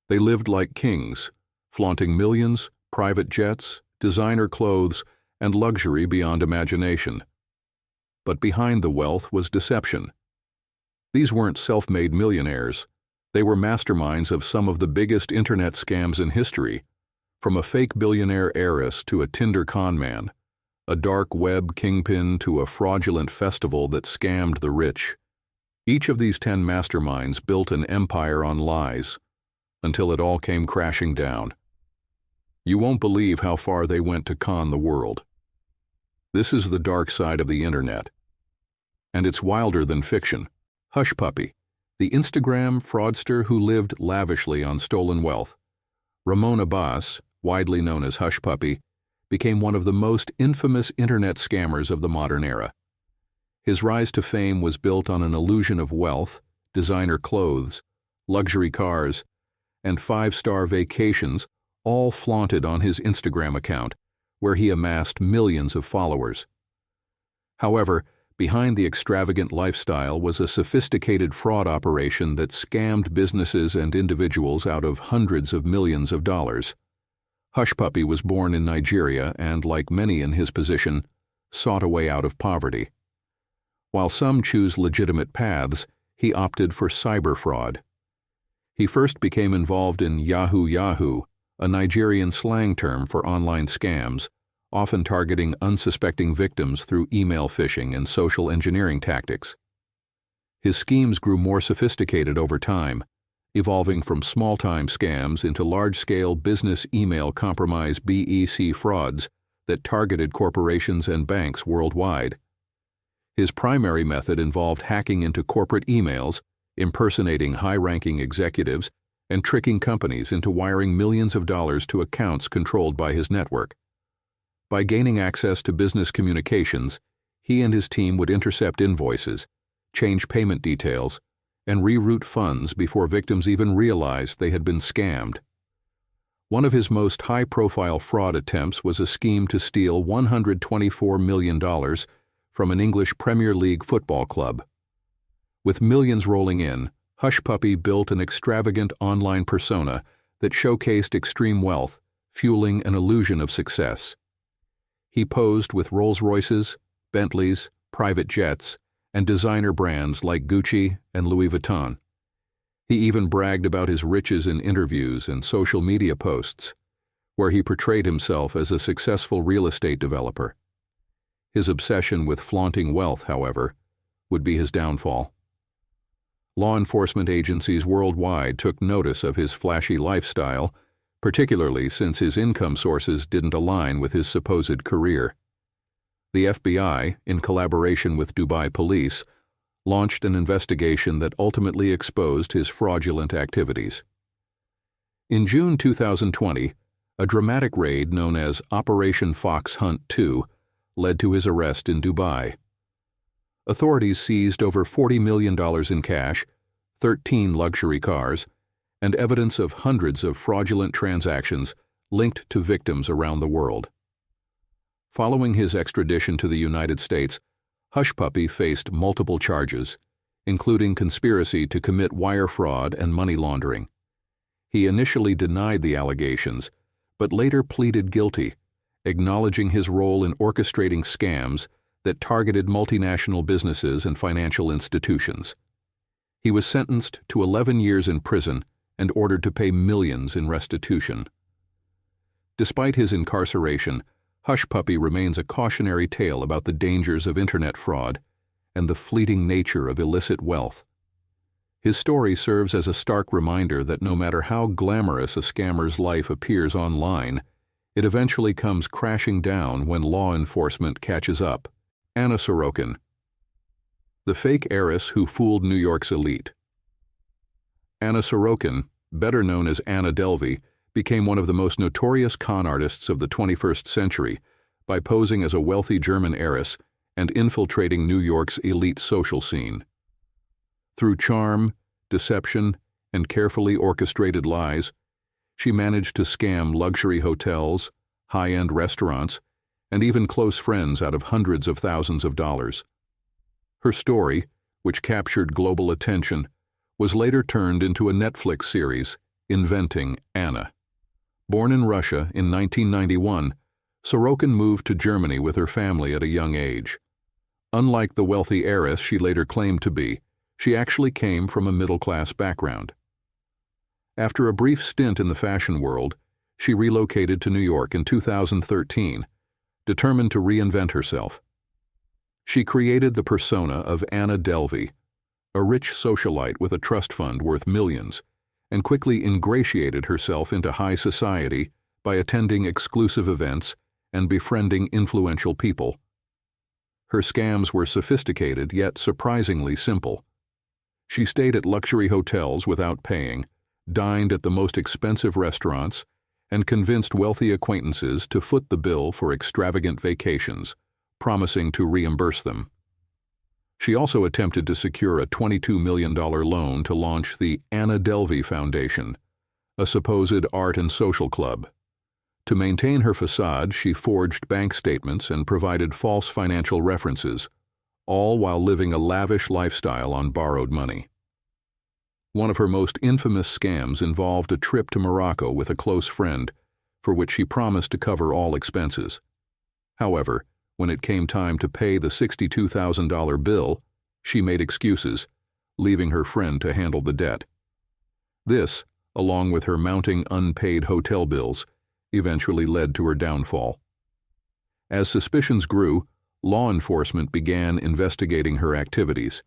They lived like kings, flaunting millions, private jets, designer clothes, and luxury beyond imagination. But behind the wealth was deception. These weren't self-made millionaires. They were masterminds of some of the biggest internet scams in history, from a fake billionaire heiress to a Tinder conman, a dark web kingpin to a fraudulent festival that scammed the rich. Each of these 10 masterminds built an empire on lies, until it all came crashing down. You won't believe how far they went to con the world. This is the dark side of the internet. And it's wilder than fiction. Hushpuppi, the Instagram fraudster who lived lavishly on stolen wealth. Ramon Abbas, widely known as Hushpuppi, became one of the most infamous internet scammers of the modern era. His rise to fame was built on an illusion of wealth, designer clothes, luxury cars, and 5-star vacations, all flaunted on his Instagram account, where he amassed millions of followers. However, behind the extravagant lifestyle was a sophisticated fraud operation that scammed businesses and individuals out of hundreds of millions of dollars. Hushpuppi was born in Nigeria and, like many in his position, sought a way out of poverty. While some choose legitimate paths, he opted for cyber fraud. He first became involved in Yahoo Yahoo, a Nigerian slang term for online scams, often targeting unsuspecting victims through email phishing and social engineering tactics. His schemes grew more sophisticated over time, evolving from small-time scams into large-scale business email compromise (BEC) frauds that targeted corporations and banks worldwide. His primary method involved hacking into corporate emails, impersonating high-ranking executives, and tricking companies into wiring millions of dollars to accounts controlled by his network. By gaining access to business communications, he and his team would intercept invoices, change payment details, and reroute funds before victims even realized they had been scammed. One of his most high-profile fraud attempts was a scheme to steal $124 million from an English Premier League football club. With millions rolling in, Hushpuppi built an extravagant online persona that showcased extreme wealth, fueling an illusion of success. He posed with Rolls-Royces, Bentleys, private jets, and designer brands like Gucci and Louis Vuitton. He even bragged about his riches in interviews and social media posts, where he portrayed himself as a successful real estate developer. His obsession with flaunting wealth, however, would be his downfall. Law enforcement agencies worldwide took notice of his flashy lifestyle, particularly since his income sources didn't align with his supposed career. The FBI, in collaboration with Dubai police, launched an investigation that ultimately exposed his fraudulent activities. In June 2020, a dramatic raid known as Operation Fox Hunt 2 led to his arrest in Dubai. Authorities seized over $40 million in cash, 13 luxury cars, and evidence of hundreds of fraudulent transactions linked to victims around the world. Following his extradition to the United States, Hushpuppi faced multiple charges, including conspiracy to commit wire fraud and money laundering. He initially denied the allegations, but later pleaded guilty, acknowledging his role in orchestrating scams that targeted multinational businesses and financial institutions. He was sentenced to 11 years in prison and ordered to pay millions in restitution. Despite his incarceration, Hushpuppi remains a cautionary tale about the dangers of internet fraud and the fleeting nature of illicit wealth. His story serves as a stark reminder that no matter how glamorous a scammer's life appears online, it eventually comes crashing down when law enforcement catches up. Anna Sorokin, the fake heiress who fooled New York's elite. Anna Sorokin, better known as Anna Delvey, became one of the most notorious con artists of the 21st century by posing as a wealthy German heiress and infiltrating New York's elite social scene. Through charm, deception, and carefully orchestrated lies, she managed to scam luxury hotels, high-end restaurants, and even close friends out of hundreds of thousands of dollars. Her story, which captured global attention, was later turned into a Netflix series, Inventing Anna. Born in Russia in 1991, Sorokin moved to Germany with her family at a young age. Unlike the wealthy heiress she later claimed to be, she actually came from a middle-class background. After a brief stint in the fashion world, she relocated to New York in 2013, determined to reinvent herself. She created the persona of Anna Delvey, a rich socialite with a trust fund worth millions, and quickly ingratiated herself into high society by attending exclusive events and befriending influential people. Her scams were sophisticated yet surprisingly simple. She stayed at luxury hotels without paying, dined at the most expensive restaurants, and convinced wealthy acquaintances to foot the bill for extravagant vacations, promising to reimburse them. She also attempted to secure a $22 million loan to launch the Anna Delvey Foundation, a supposed art and social club. To maintain her facade, she forged bank statements and provided false financial references, all while living a lavish lifestyle on borrowed money. One of her most infamous scams involved a trip to Morocco with a close friend, for which she promised to cover all expenses. However, when it came time to pay the $62,000 bill, she made excuses, leaving her friend to handle the debt. This, along with her mounting unpaid hotel bills, eventually led to her downfall. As suspicions grew, law enforcement began investigating her activities.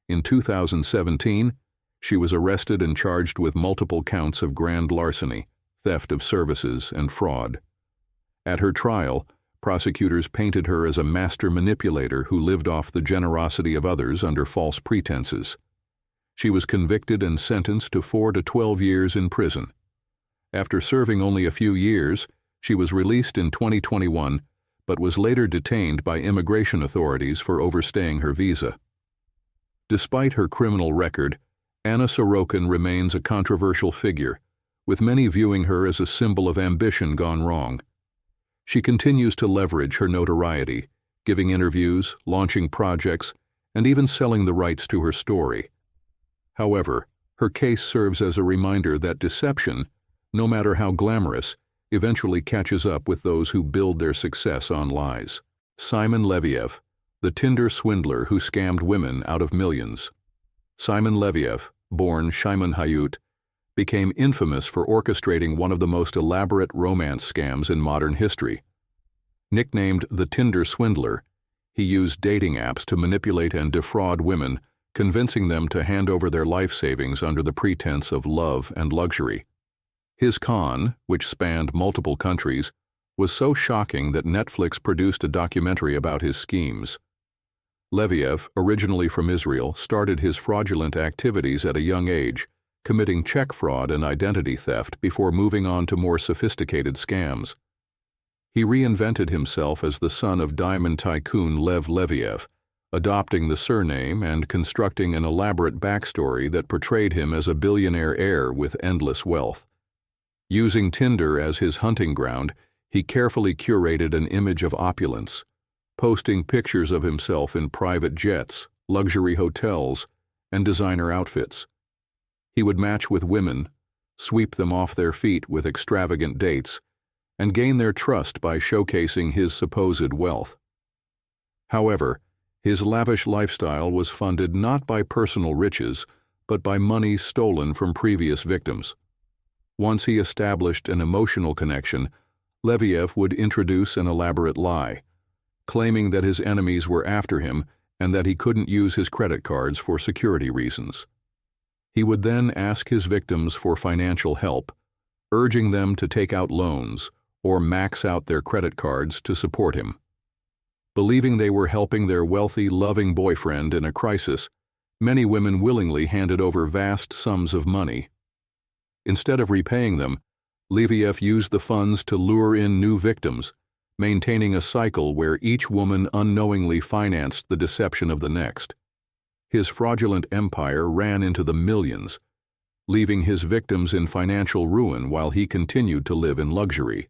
In 2017, she was arrested and charged with multiple counts of grand larceny, theft of services, and fraud. At her trial, prosecutors painted her as a master manipulator who lived off the generosity of others under false pretenses. She was convicted and sentenced to 4 to 12 years in prison. After serving only a few years, she was released in 2021, but was later detained by immigration authorities for overstaying her visa. Despite her criminal record, Anna Sorokin remains a controversial figure, with many viewing her as a symbol of ambition gone wrong. She continues to leverage her notoriety, giving interviews, launching projects, and even selling the rights to her story. However, her case serves as a reminder that deception, no matter how glamorous, eventually catches up with those who build their success on lies. Simon Leviev, the Tinder swindler who scammed women out of millions. Simon Leviev, born Shimon Hayut, became infamous for orchestrating one of the most elaborate romance scams in modern history. Nicknamed the Tinder Swindler, he used dating apps to manipulate and defraud women, convincing them to hand over their life savings under the pretense of love and luxury. His con, which spanned multiple countries, was so shocking that Netflix produced a documentary about his schemes. Leviev, originally from Israel, started his fraudulent activities at a young age, committing check fraud and identity theft before moving on to more sophisticated scams. He reinvented himself as the son of diamond tycoon Lev Leviev, adopting the surname and constructing an elaborate backstory that portrayed him as a billionaire heir with endless wealth. Using Tinder as his hunting ground, he carefully curated an image of opulence, posting pictures of himself in private jets, luxury hotels, and designer outfits. He would match with women, sweep them off their feet with extravagant dates, and gain their trust by showcasing his supposed wealth. However, his lavish lifestyle was funded not by personal riches, but by money stolen from previous victims. Once he established an emotional connection, Leviev would introduce an elaborate lie, claiming that his enemies were after him and that he couldn't use his credit cards for security reasons. He would then ask his victims for financial help, urging them to take out loans or max out their credit cards to support him. Believing they were helping their wealthy, loving boyfriend in a crisis, many women willingly handed over vast sums of money. Instead of repaying them, Leviev used the funds to lure in new victims, maintaining a cycle where each woman unknowingly financed the deception of the next. His fraudulent empire ran into the millions, leaving his victims in financial ruin while he continued to live in luxury.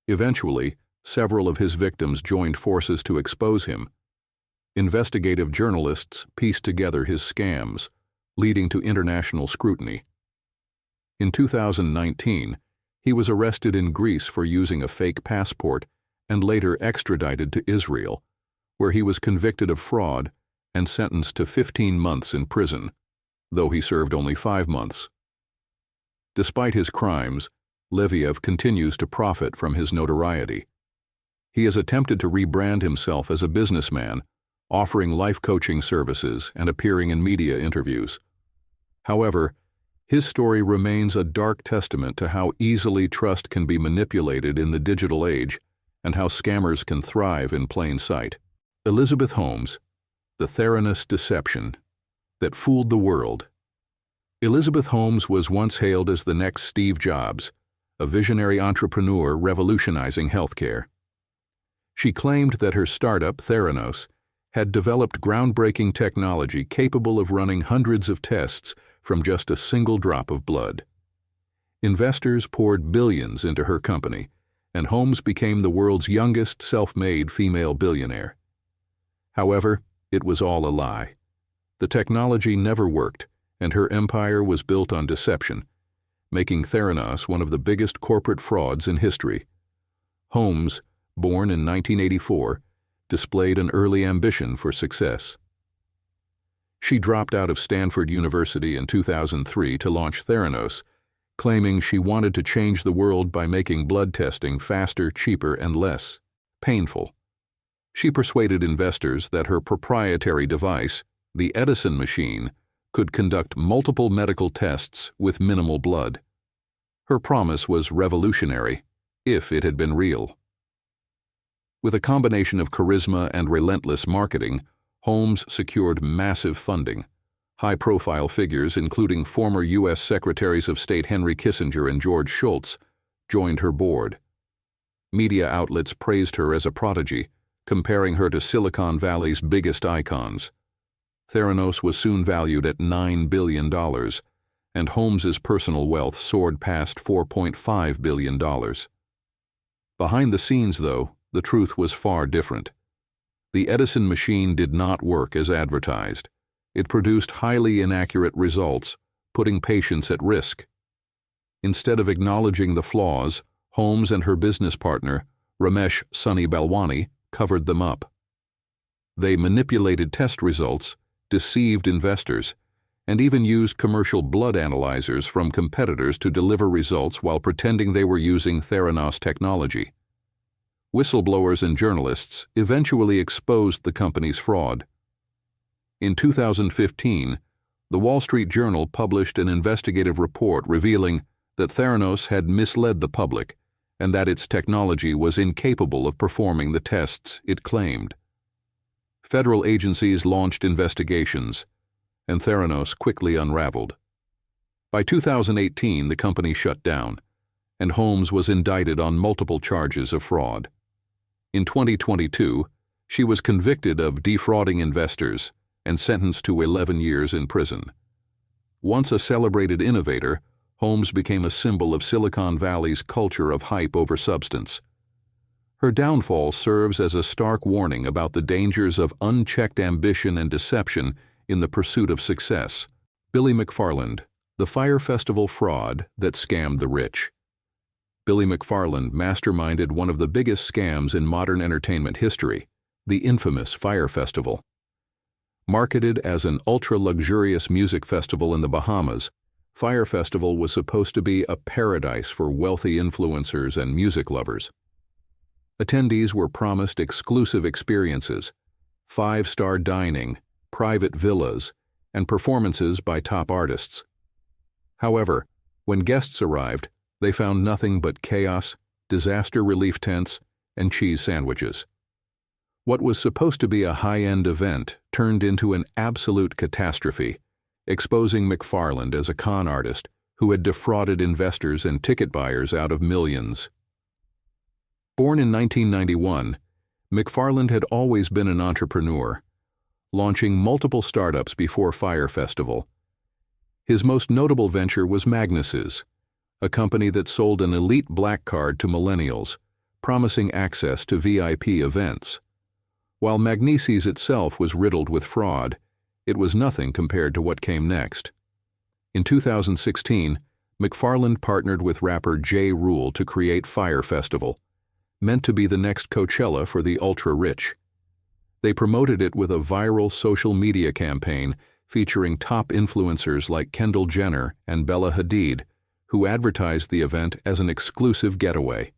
Eventually, several of his victims joined forces to expose him. Investigative journalists pieced together his scams, leading to international scrutiny. In 2019, he was arrested in Greece for using a fake passport and later extradited to Israel, where he was convicted of fraud and sentenced to 15 months in prison, though he served only 5 months. Despite his crimes, Leviev continues to profit from his notoriety. He has attempted to rebrand himself as a businessman, offering life coaching services and appearing in media interviews. However, his story remains a dark testament to how easily trust can be manipulated in the digital age and how scammers can thrive in plain sight. Elizabeth Holmes, the Theranos deception that fooled the world. Elizabeth Holmes was once hailed as the next Steve Jobs, a visionary entrepreneur revolutionizing healthcare. She claimed that her startup, Theranos, had developed groundbreaking technology capable of running hundreds of tests from just a single drop of blood. Investors poured billions into her company, and Holmes became the world's youngest self-made female billionaire. However, it was all a lie. The technology never worked, and her empire was built on deception, making Theranos one of the biggest corporate frauds in history. Holmes, born in 1984, displayed an early ambition for success. She dropped out of Stanford University in 2003 to launch Theranos, claiming she wanted to change the world by making blood testing faster, cheaper, and less painful. She persuaded investors that her proprietary device, the Edison machine, could conduct multiple medical tests with minimal blood. Her promise was revolutionary, if it had been real. With a combination of charisma and relentless marketing, Holmes secured massive funding. High-profile figures, including former U.S. Secretaries of State Henry Kissinger and George Shultz, joined her board. Media outlets praised her as a prodigy, comparing her to Silicon Valley's biggest icons. Theranos was soon valued at $9 billion, and Holmes's personal wealth soared past $4.5 billion. Behind the scenes, though, the truth was far different. The Edison machine did not work as advertised. It produced highly inaccurate results, putting patients at risk. Instead of acknowledging the flaws, Holmes and her business partner, Ramesh Sunny Balwani, covered them up. They manipulated test results, deceived investors, and even used commercial blood analyzers from competitors to deliver results while pretending they were using Theranos technology. Whistleblowers and journalists eventually exposed the company's fraud. In 2015, the Wall Street Journal published an investigative report revealing that Theranos had misled the public and that its technology was incapable of performing the tests it claimed. Federal agencies launched investigations, and Theranos quickly unraveled. By 2018, the company shut down, and Holmes was indicted on multiple charges of fraud. In 2022, she was convicted of defrauding investors and sentenced to 11 years in prison. Once a celebrated innovator, Holmes became a symbol of Silicon Valley's culture of hype over substance. Her downfall serves as a stark warning about the dangers of unchecked ambition and deception in the pursuit of success. Billy McFarland, the Fyre Festival fraud that scammed the rich. Billy McFarland masterminded one of the biggest scams in modern entertainment history, the infamous Fyre Festival. Marketed as an ultra-luxurious music festival in the Bahamas, Fyre Festival was supposed to be a paradise for wealthy influencers and music lovers. Attendees were promised exclusive experiences, 5-star dining, private villas, and performances by top artists. However, when guests arrived, they found nothing but chaos, disaster relief tents, and cheese sandwiches. What was supposed to be a high-end event turned into an absolute catastrophe, exposing McFarland as a con artist who had defrauded investors and ticket buyers out of millions. Born in 1991, McFarland had always been an entrepreneur, launching multiple startups before Fyre Festival. His most notable venture was Magnus's, a company that sold an elite black card to millennials, promising access to VIP events. While Magnesi's itself was riddled with fraud, it was nothing compared to what came next. In 2016, McFarland partnered with rapper J. Rule to create Fyre Festival, meant to be the next Coachella for the ultra-rich. They promoted it with a viral social media campaign featuring top influencers like Kendall Jenner and Bella Hadid, who advertised the event as an exclusive getaway.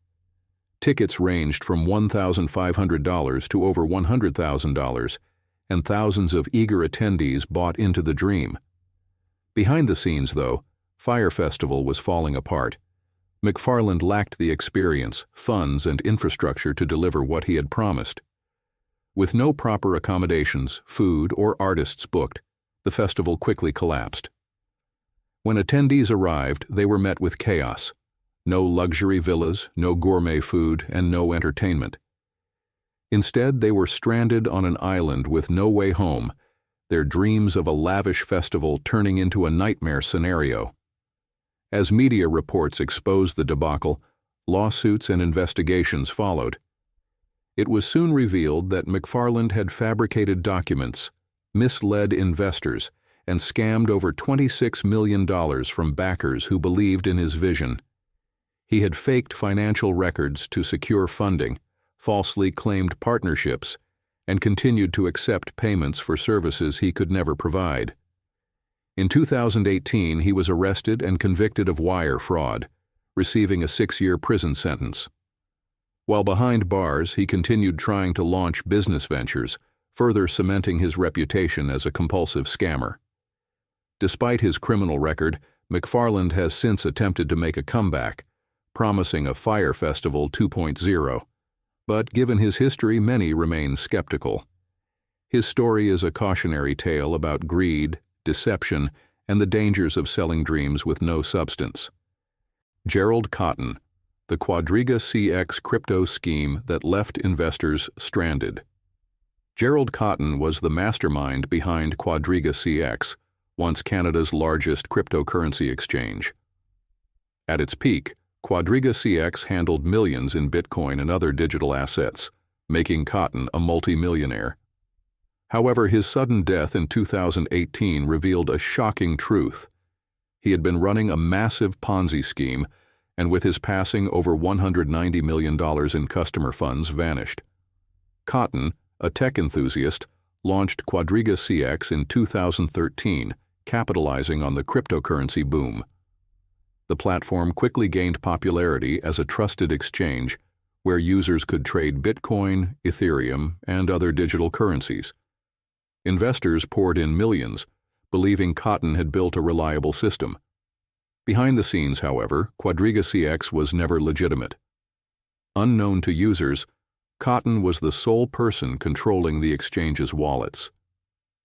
Tickets ranged from $1,500 to over $100,000, and thousands of eager attendees bought into the dream. Behind the scenes, though, Fyre Festival was falling apart. McFarland lacked the experience, funds, and infrastructure to deliver what he had promised. With no proper accommodations, food, or artists booked, the festival quickly collapsed. When attendees arrived, they were met with chaos. No luxury villas, no gourmet food, and no entertainment. Instead, they were stranded on an island with no way home, their dreams of a lavish festival turning into a nightmare scenario. As media reports exposed the debacle, lawsuits and investigations followed. It was soon revealed that McFarland had fabricated documents, misled investors, and scammed over $26 million from backers who believed in his vision. He had faked financial records to secure funding, falsely claimed partnerships, and continued to accept payments for services he could never provide. In 2018, he was arrested and convicted of wire fraud, receiving a 6-year prison sentence. While behind bars, he continued trying to launch business ventures, further cementing his reputation as a compulsive scammer. Despite his criminal record, McFarland has since attempted to make a comeback, promising a Fyre Festival 2.0. But given his history, many remain skeptical. His story is a cautionary tale about greed, deception, and the dangers of selling dreams with no substance. Gerald Cotten, the Quadriga CX crypto scheme that left investors stranded. Gerald Cotten was the mastermind behind Quadriga CX, once Canada's largest cryptocurrency exchange. At its peak, Quadriga CX handled millions in Bitcoin and other digital assets, making Cotten a multi-millionaire. However, his sudden death in 2018 revealed a shocking truth. He had been running a massive Ponzi scheme, and with his passing, over $190 million in customer funds vanished. Cotten, a tech enthusiast, launched Quadriga CX in 2013, capitalizing on the cryptocurrency boom. The platform quickly gained popularity as a trusted exchange where users could trade Bitcoin, Ethereum, and other digital currencies. Investors poured in millions, believing Cotten had built a reliable system. Behind the scenes, however, Quadriga CX was never legitimate. Unknown to users, Cotten was the sole person controlling the exchange's wallets.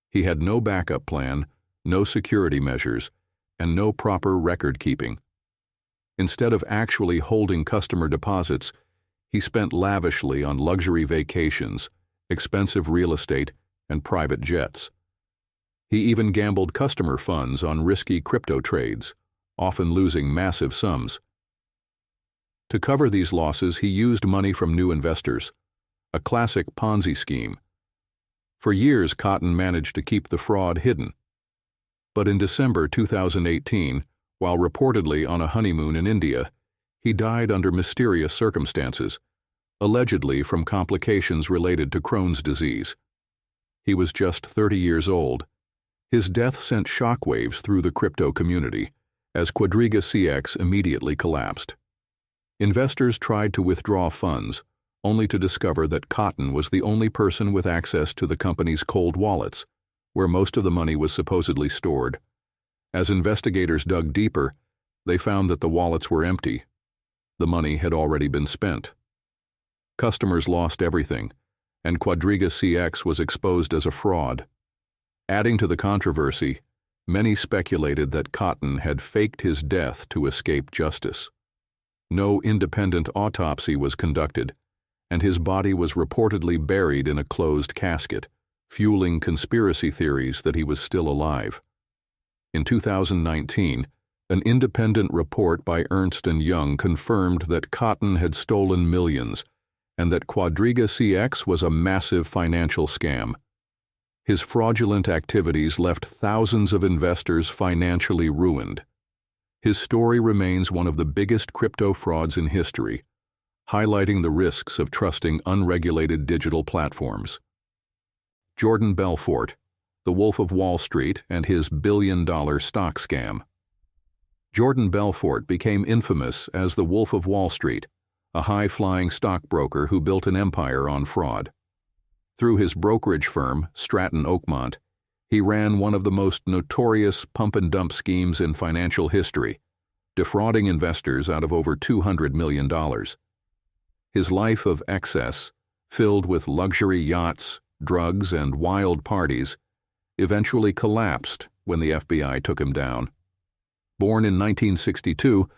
He had no backup plan, no security measures, and no proper record keeping. Instead of actually holding customer deposits, he spent lavishly on luxury vacations, expensive real estate, and private jets. He even gambled customer funds on risky crypto trades, often losing massive sums. To cover these losses, he used money from new investors, a classic Ponzi scheme. For years, Cotten managed to keep the fraud hidden. But in December 2018, while reportedly on a honeymoon in India, he died under mysterious circumstances, allegedly from complications related to Crohn's disease. He was just 30 years old. His death sent shockwaves through the crypto community, as Quadriga CX immediately collapsed. Investors tried to withdraw funds, only to discover that Cotten was the only person with access to the company's cold wallets, where most of the money was supposedly stored. As investigators dug deeper, they found that the wallets were empty. The money had already been spent. Customers lost everything, and Quadriga CX was exposed as a fraud. Adding to the controversy, many speculated that Cotten had faked his death to escape justice. No independent autopsy was conducted, and his body was reportedly buried in a closed casket, fueling conspiracy theories that he was still alive. In 2019, an independent report by Ernst & Young confirmed that Cotten had stolen millions and that Quadriga CX was a massive financial scam. His fraudulent activities left thousands of investors financially ruined. His story remains one of the biggest crypto frauds in history, highlighting the risks of trusting unregulated digital platforms. Jordan Belfort, the Wolf of Wall Street, and his billion-dollar stock scam. Jordan Belfort became infamous as the Wolf of Wall Street, a high-flying stockbroker who built an empire on fraud. Through his brokerage firm, Stratton Oakmont, he ran one of the most notorious pump-and-dump schemes in financial history, defrauding investors out of over $200 million. His life of excess, filled with luxury yachts, drugs, and wild parties, eventually collapsed when the FBI took him down. Born in 1962,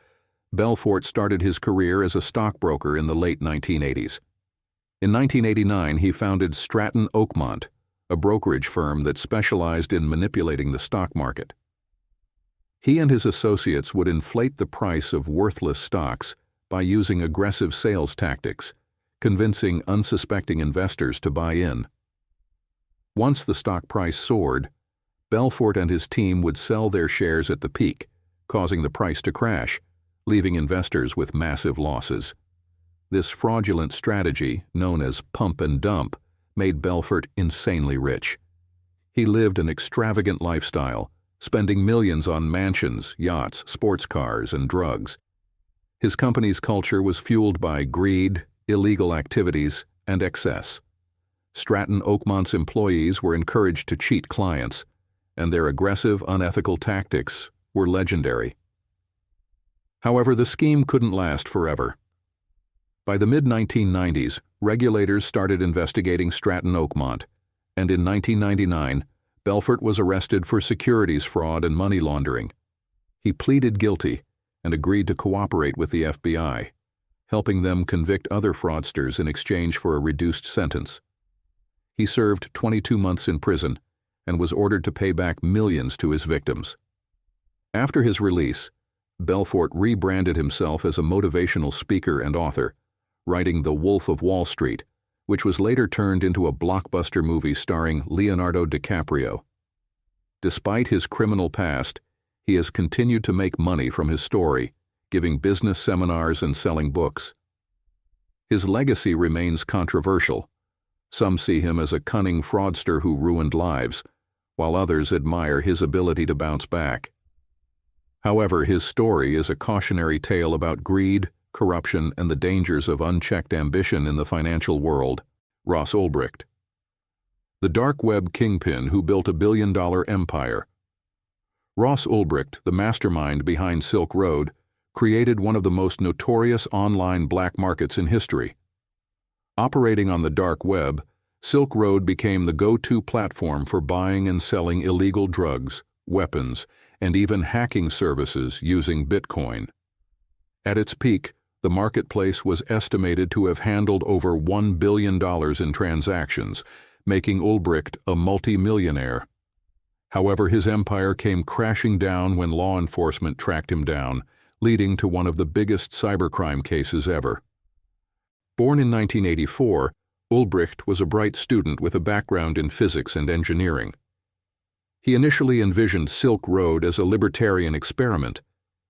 Belfort started his career as a stockbroker in the late 1980s. In 1989, he founded Stratton Oakmont, a brokerage firm that specialized in manipulating the stock market. He and his associates would inflate the price of worthless stocks by using aggressive sales tactics, convincing unsuspecting investors to buy in. Once the stock price soared, Belfort and his team would sell their shares at the peak, causing the price to crash, leaving investors with massive losses. This fraudulent strategy, known as pump and dump, made Belfort insanely rich. He lived an extravagant lifestyle, spending millions on mansions, yachts, sports cars, and drugs. His company's culture was fueled by greed, illegal activities, and excess. Stratton Oakmont's employees were encouraged to cheat clients, and their aggressive, unethical tactics were legendary. However, the scheme couldn't last forever. By the mid-1990s, regulators started investigating Stratton Oakmont, and in 1999, Belfort was arrested for securities fraud and money laundering. He pleaded guilty and agreed to cooperate with the FBI, helping them convict other fraudsters in exchange for a reduced sentence. He served 22 months in prison and was ordered to pay back millions to his victims. After his release, Belfort rebranded himself as a motivational speaker and author, writing The Wolf of Wall Street, which was later turned into a blockbuster movie starring Leonardo DiCaprio. Despite his criminal past, he has continued to make money from his story, giving business seminars and selling books. His legacy remains controversial. Some see him as a cunning fraudster who ruined lives, while others admire his ability to bounce back. However, his story is a cautionary tale about greed, corruption, and the dangers of unchecked ambition in the financial world. Ross Ulbricht, the dark web kingpin who built a billion-dollar empire. Ross Ulbricht, the mastermind behind Silk Road, created one of the most notorious online black markets in history. Operating on the dark web, Silk Road became the go-to platform for buying and selling illegal drugs, weapons, and even hacking services using Bitcoin. At its peak, the marketplace was estimated to have handled over $1 billion in transactions, making Ulbricht a multi-millionaire. However, his empire came crashing down when law enforcement tracked him down, leading to one of the biggest cybercrime cases ever. Born in 1984, Ulbricht was a bright student with a background in physics and engineering. He initially envisioned Silk Road as a libertarian experiment,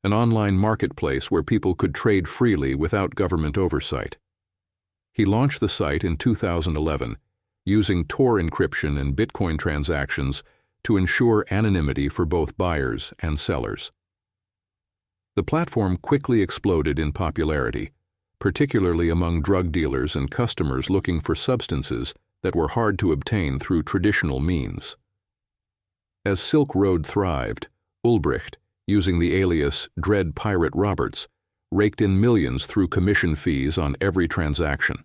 an online marketplace where people could trade freely without government oversight. He launched the site in 2011, using Tor encryption and Bitcoin transactions to ensure anonymity for both buyers and sellers. The platform quickly exploded in popularity, particularly among drug dealers and customers looking for substances that were hard to obtain through traditional means. As Silk Road thrived, Ulbricht, using the alias Dread Pirate Roberts, raked in millions through commission fees on every transaction.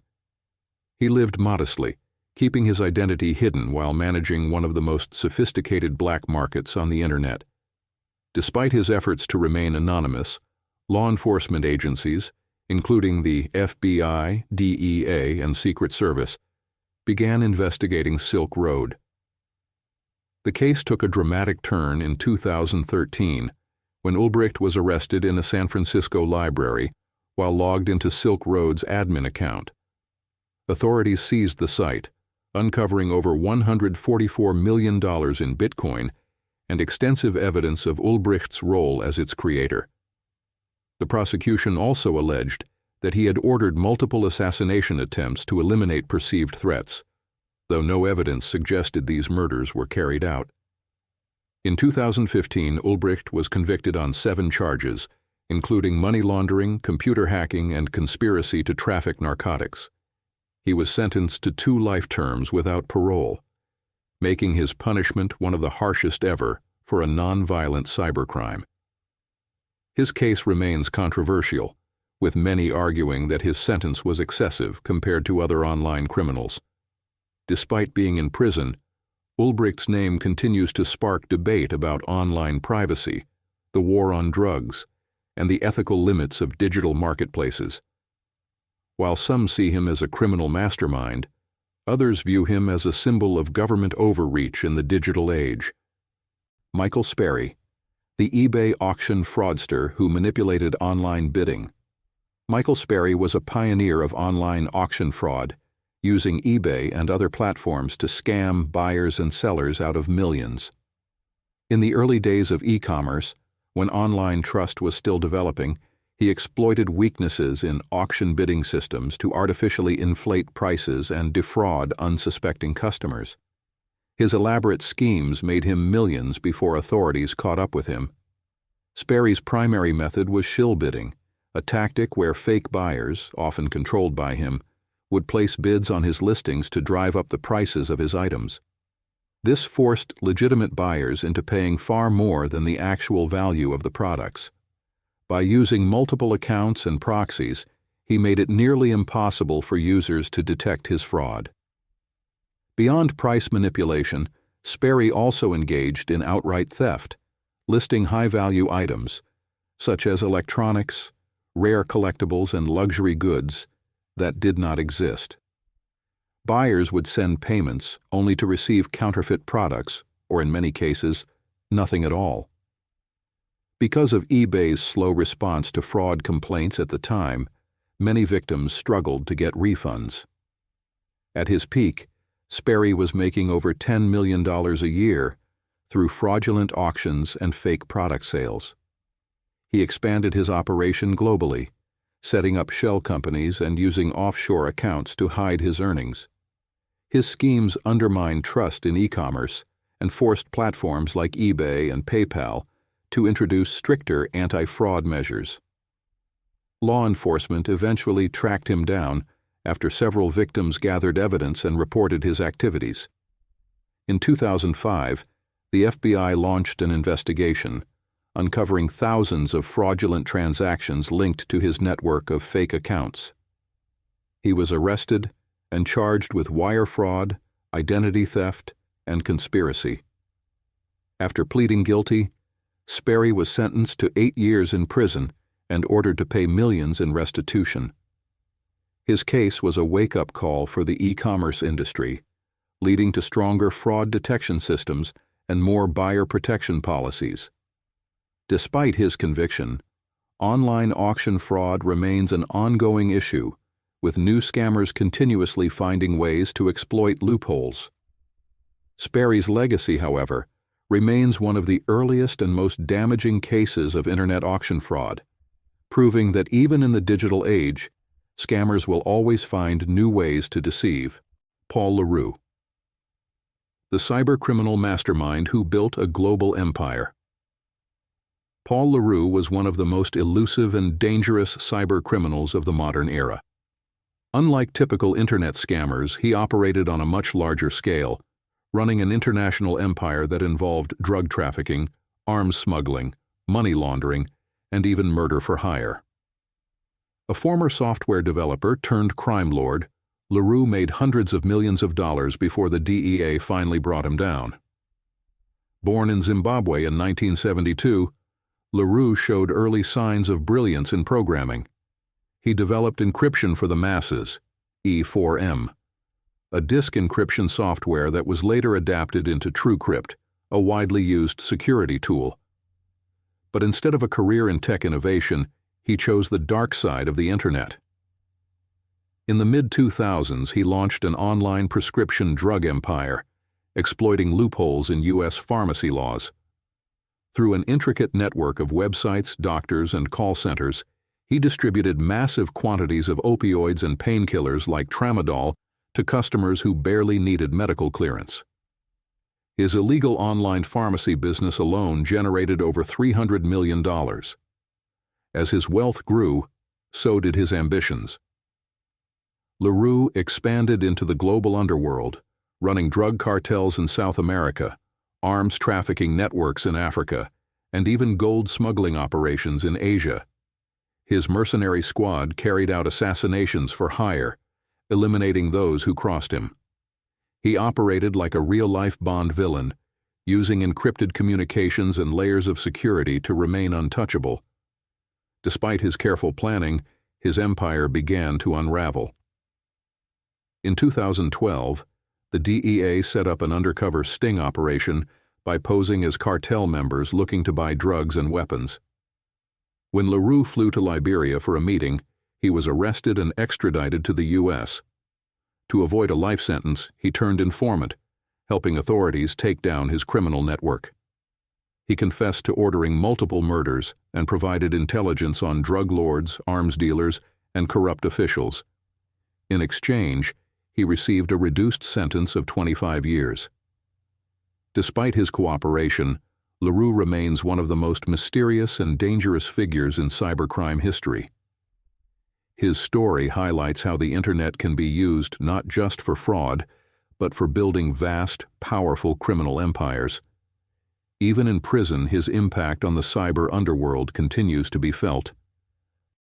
He lived modestly, keeping his identity hidden while managing one of the most sophisticated black markets on the internet. Despite his efforts to remain anonymous, law enforcement agencies, including the FBI, DEA, and Secret Service, began investigating Silk Road. The case took a dramatic turn in 2013 when Ulbricht was arrested in a San Francisco library while logged into Silk Road's admin account. Authorities seized the site, uncovering over $144 million in Bitcoin and extensive evidence of Ulbricht's role as its creator. The prosecution also alleged that he had ordered multiple assassination attempts to eliminate perceived threats, though no evidence suggested these murders were carried out. In 2015, Ulbricht was convicted on 7 charges, including money laundering, computer hacking, and conspiracy to traffic narcotics. He was sentenced to 2 life terms without parole, making his punishment one of the harshest ever for a non-violent cybercrime. His case remains controversial, with many arguing that his sentence was excessive compared to other online criminals. Despite being in prison, Ulbricht's name continues to spark debate about online privacy, the war on drugs, and the ethical limits of digital marketplaces. While some see him as a criminal mastermind, others view him as a symbol of government overreach in the digital age. Michael Sperry, the eBay auction fraudster who manipulated online bidding. Michael Sperry was a pioneer of online auction fraud, using eBay and other platforms to scam buyers and sellers out of millions. In the early days of e-commerce, when online trust was still developing, he exploited weaknesses in auction bidding systems to artificially inflate prices and defraud unsuspecting customers. His elaborate schemes made him millions before authorities caught up with him. Sperry's primary method was shill bidding, a tactic where fake buyers, often controlled by him, would place bids on his listings to drive up the prices of his items. This forced legitimate buyers into paying far more than the actual value of the products. By using multiple accounts and proxies, he made it nearly impossible for users to detect his fraud. Beyond price manipulation, Sperry also engaged in outright theft, listing high-value items, such as electronics, rare collectibles, and luxury goods, that did not exist. Buyers would send payments only to receive counterfeit products, or in many cases, nothing at all. Because of eBay's slow response to fraud complaints at the time, many victims struggled to get refunds. At his peak, Sperry was making over $10 million a year through fraudulent auctions and fake product sales. He expanded his operation globally, setting up shell companies and using offshore accounts to hide his earnings. His schemes undermined trust in e-commerce and forced platforms like eBay and PayPal to introduce stricter anti-fraud measures. Law enforcement eventually tracked him down after several victims gathered evidence and reported his activities. In 2005, the FBI launched an investigation, uncovering thousands of fraudulent transactions linked to his network of fake accounts. He was arrested and charged with wire fraud, identity theft, and conspiracy. After pleading guilty, Sperry was sentenced to 8 years in prison and ordered to pay millions in restitution. His case was a wake-up call for the e-commerce industry, leading to stronger fraud detection systems and more buyer protection policies. Despite his conviction, online auction fraud remains an ongoing issue, with new scammers continuously finding ways to exploit loopholes. Sperry's legacy, however, remains one of the earliest and most damaging cases of internet auction fraud, proving that even in the digital age, scammers will always find new ways to deceive. Paul LaRue. The cybercriminal mastermind who built a global empire. Paul LaRue was one of the most elusive and dangerous cybercriminals of the modern era. Unlike typical internet scammers, he operated on a much larger scale, running an international empire that involved drug trafficking, arms smuggling, money laundering, and even murder for hire. A former software developer turned crime lord, LaRue made hundreds of millions of dollars before the DEA finally brought him down. Born in Zimbabwe in 1972, LaRue showed early signs of brilliance in programming. He developed encryption for the masses, E4M, a disk encryption software that was later adapted into TrueCrypt, a widely used security tool. But instead of a career in tech innovation, he chose the dark side of the internet. In the mid-2000s, he launched an online prescription drug empire, exploiting loopholes in U.S. pharmacy laws. Through an intricate network of websites, doctors, and call centers, He distributed massive quantities of opioids and painkillers like tramadol to customers who barely needed medical clearance. His illegal online pharmacy business alone generated over $300 million. As his wealth grew, so did his ambitions. LaRue expanded into the global underworld, running drug cartels in South America, arms trafficking networks in Africa, and even gold smuggling operations in Asia. His mercenary squad carried out assassinations for hire, eliminating those who crossed him. He operated like a real-life Bond villain, using encrypted communications and layers of security to remain untouchable. Despite his careful planning, his empire began to unravel. In 2012, the DEA set up an undercover sting operation by posing as cartel members looking to buy drugs and weapons. When LaRue flew to Liberia for a meeting, he was arrested and extradited to the U.S. To avoid a life sentence, he turned informant, helping authorities take down his criminal network. He confessed to ordering multiple murders and provided intelligence on drug lords, arms dealers, and corrupt officials. In exchange, he received a reduced sentence of 25 years. Despite his cooperation, LaRue remains one of the most mysterious and dangerous figures in cybercrime history. His story highlights how the internet can be used not just for fraud, but for building vast, powerful criminal empires. Even in prison, his impact on the cyber underworld continues to be felt.